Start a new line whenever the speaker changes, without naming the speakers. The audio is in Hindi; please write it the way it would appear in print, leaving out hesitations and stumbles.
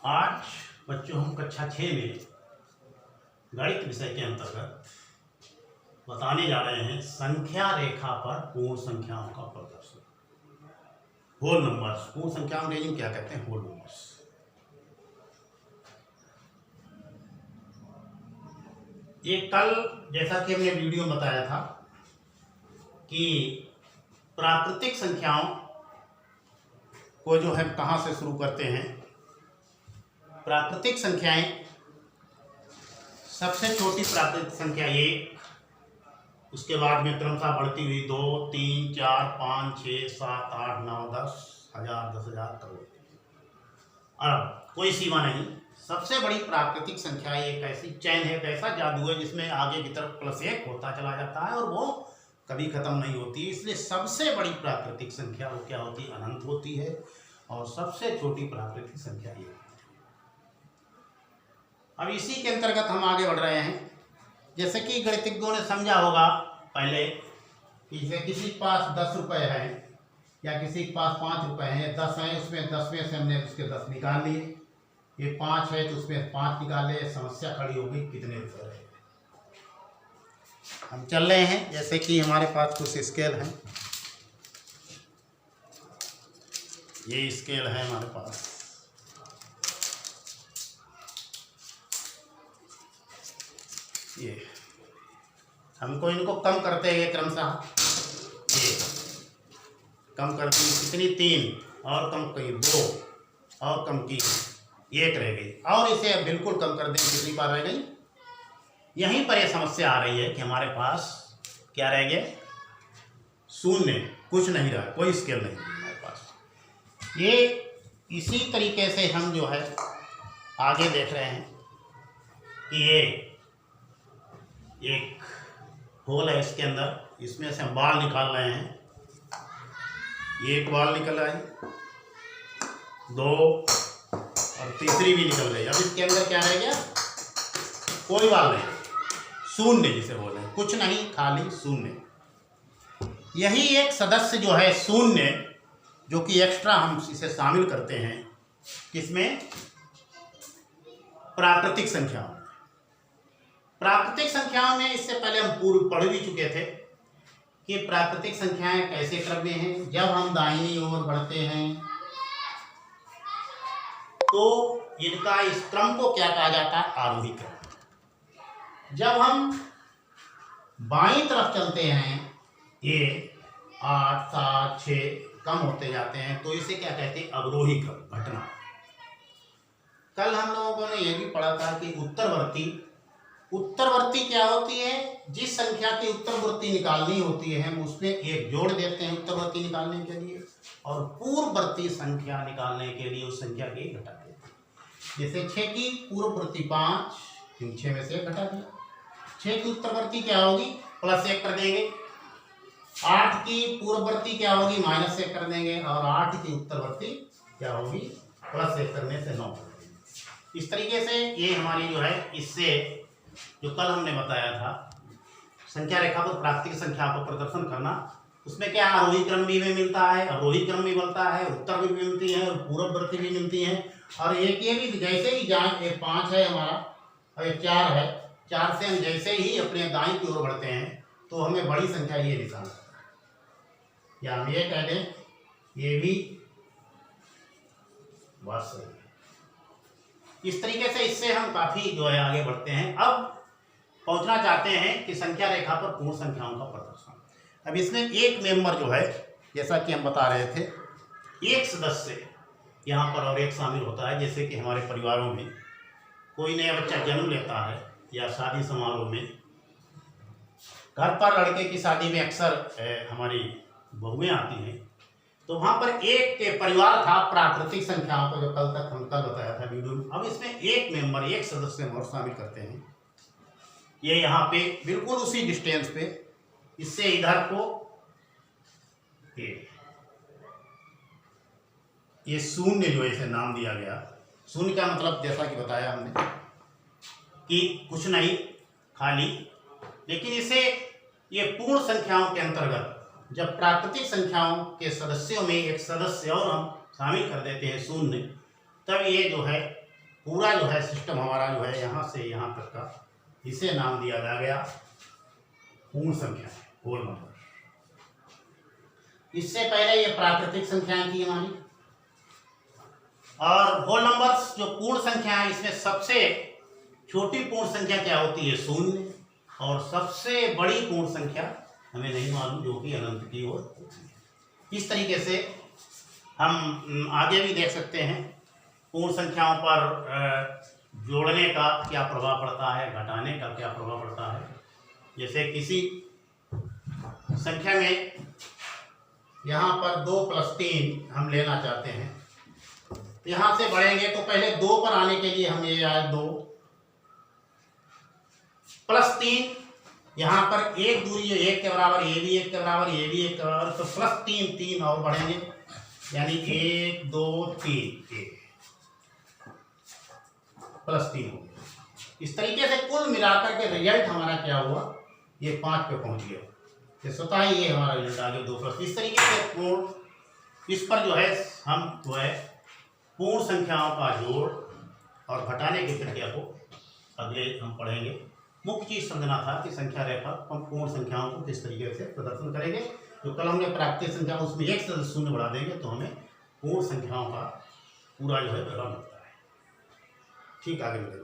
आज बच्चों हम कक्षा 6 में गणित विषय के अंतर्गत बताने जा रहे हैं संख्या रेखा पर पूर्ण संख्याओं का प्रदर्शन। होल नंबर्स, पूर्ण संख्या अंग्रेजी में क्या कहते हैं? Whole numbers. ये कल जैसा कि हमने वीडियो में बताया था कि प्राकृतिक संख्याओं को जो है कहाँ से शुरू करते हैं। प्राकृतिक संख्याएं, सबसे छोटी प्राकृतिक संख्या 1, उसके बाद में क्रमशः बढ़ती हुई 2, 3, 4, 5, 6, 7, 8, 9, 10, 1000, 10,000, करोड़। अब कोई सीमा नहीं। सबसे बड़ी प्राकृतिक संख्या एक ऐसी चैन है, एक ऐसा जादू है जिसमें आगे की तरफ +1 होता चला जाता है और वो कभी खत्म नहीं होती। इसलिए सबसे बड़ी प्राकृतिक संख्या वो क्या होती है? अनंत होती है। और सबसे छोटी प्राकृतिक संख्या ये। अब इसी के अंतर्गत हम आगे बढ़ रहे हैं। जैसे कि गणितज्ञों ने समझा होगा पहले कि जैसे किसी के पास 10 रुपए है या किसी के पास 5 रुपए हैं, 10 हैं, उसमें 10 में से हमने उसके 10 निकाल लिए। ये 5 है तो उसमें 5 निकाल लिए। समस्या खड़ी हो गई कितने रुपए रहे। हम चल रहे हैं, जैसे कि हमारे पास कुछ स्केल हैं। ये स्केल है हमारे पास। ये हमको इनको कम करते हैं क्रमशः। ये कम कर दी कितनी? 3 और कम की 2 और कम की 1 रह गई। और इसे बिल्कुल कम कर दें, कितनी बार रह गई? यहीं पर यह समस्या आ रही है कि हमारे पास क्या रह गया? 0, कुछ नहीं रहा, कोई स्केल नहीं हमारे पास। ये इसी तरीके से हम जो है आगे देख रहे हैं कि ये एक होल है, इसके अंदर इसमें से हम बाल निकाल रहे हैं। एक बाल निकल आई, 2 और तीसरी भी निकल गई। अब इसके अंदर क्या रह गया? कोई बाल नहीं, 0 जिसे बोल रहे हैं, कुछ नहीं, खाली 0। यही एक सदस्य जो है 0, जो कि एक्स्ट्रा हम इसे शामिल करते हैं किसमें? प्राकृतिक संख्याओं में। प्राकृतिक संख्याओं में इससे पहले हम पूर्व पढ़ भी चुके थे कि प्राकृतिक संख्याएं कैसे क्रम में हैं। जब हम दाहिनी ओर बढ़ते हैं तो इनका इस क्रम को क्या कहा जाता है? आरोही क्रम। जब हम बाईं तरफ चलते हैं, ये 8, 7, 6 कम होते जाते हैं, तो इसे क्या कहते हैं? अवरोही क्रम, घटना। कल हम लोगों ने यह भी पढ़ा था कि उत्तरवर्ती क्या होती है? जिस संख्या की उत्तरवर्ती निकालनी होती है हम उसमें 1 जोड़ देते हैं उत्तरवर्ती निकालने के लिए, और पूर्ववर्ती संख्या निकालने के लिए उस संख्या की घटा देते हैं। जैसे 6 की पूर्ववर्ती 5, 6 में से 1 घटा दिया। 6 की उत्तरवर्ती क्या होगी? +1 कर देंगे। 8 की पूर्ववर्ती क्या होगी? -1 कर देंगे। और 8 की उत्तरवर्ती क्या होगी? +1 करने से 9 कर देंगे। इस तरीके से ये हमारी जो है, इससे जो कल हमने बताया था संख्या रेखा पर प्राकृतिक संख्या पर प्रदर्शन करना, उसमें क्या आरोही क्रम भी में मिलता है, अवरोही क्रम भी मिलता है, उत्तर भी मिलती है और पूर्ववर्ती भी मिलती है। और एक ये भी जैसे ही जाए, ये 5 है हमारा और ये 4 है, 4 से हम जैसे ही अपने दाईं की ओर बढ़ते हैं तो हमें बड़ी संख्या ये निशान लगता है। या हम ये कह दें, ये भी बात सही है। इस तरीके से इससे हम काफी जो है आगे बढ़ते हैं। अब पहुंचना चाहते हैं कि संख्या रेखा पर पूर्ण संख्याओं का प्रदर्शन। अब इसमें एक मेंबर जो है, जैसा कि हम बता रहे थे, एक सदस्य यहाँ पर और एक शामिल होता है। जैसे कि हमारे परिवारों में कोई नया बच्चा जन्म लेता है या शादी समारोह में, घर पर लड़के की शादी में अक्सर हमारी बहुएं आती हैं, तो वहाँ पर एक परिवार था प्राकृतिक संख्याओं को, जो कल बताया था वीडियो में। अब इसमें एक मेंबर, एक सदस्य और शामिल करते हैं। ये यहाँ पे बिल्कुल उसी डिस्टेंस पे, इससे इधर को ये 0 जो इसे नाम दिया गया। 0 का मतलब जैसा कि बताया हमने कि कुछ नहीं, खाली। लेकिन इसे ये पूर्ण संख्याओं के अंतर्गत जब प्राकृतिक संख्याओं के सदस्यों में एक सदस्य और हम शामिल कर देते हैं 0, तब ये जो है पूरा जो है सिस्टम हमारा जो है यहाँ से यहाँ तक का, इसे नाम दिया गया पूर्ण संख्या, होल नंबर। इससे पहले ये प्राकृतिक संख्याएं थी हमारी, और होल नंबर्स जो पूर्ण संख्या है, इसमें सबसे छोटी पूर्ण संख्या क्या होती है? शून्य। और सबसे बड़ी पूर्ण संख्या हमें नहीं मालूम, जो कि अनंत की ओर होती है। इस तरीके से हम आगे भी देख सकते हैं पूर्ण संख्याओं पर जोड़ने का क्या प्रभाव पड़ता है, घटाने का क्या प्रभाव पड़ता है। जैसे किसी संख्या में यहाँ पर 2 + 3 हम लेना चाहते हैं, यहाँ से बढ़ेंगे तो पहले 2 पर आने के लिए हम ये आए 2 + 3, यहाँ पर एक दूरी है 1 के बराबर, ये भी 1 के बराबर, ये भी 1 के बराबर, तो +3 3 और बढ़ेंगे, यानी 1 2 3 1 +3 हो गया। इस तरीके से कुल मिलाकर के रिजल्ट हमारा क्या हुआ? ये 5 पे पहुंच गया। तो स्वतः ही ये हमारा रिजल्ट आ गया 2+। इस तरीके से पूर्ण, इस पर जो है हम जो है पूर्ण संख्याओं का जोड़ और घटाने की प्रक्रिया को अगले हम पढ़ेंगे। मुख्य चीज समझना था कि संख्या रेखा हम पूर्ण संख्याओं को किस तरीके से प्रदर्शन करेंगे। जो कल हमने प्राकृतिक संख्या उसमें 1 से 0 बढ़ा देंगे तो हमें पूर्ण संख्याओं का पूरा जो है विवरण मिलता है। ठीक, आगे मिलेगा।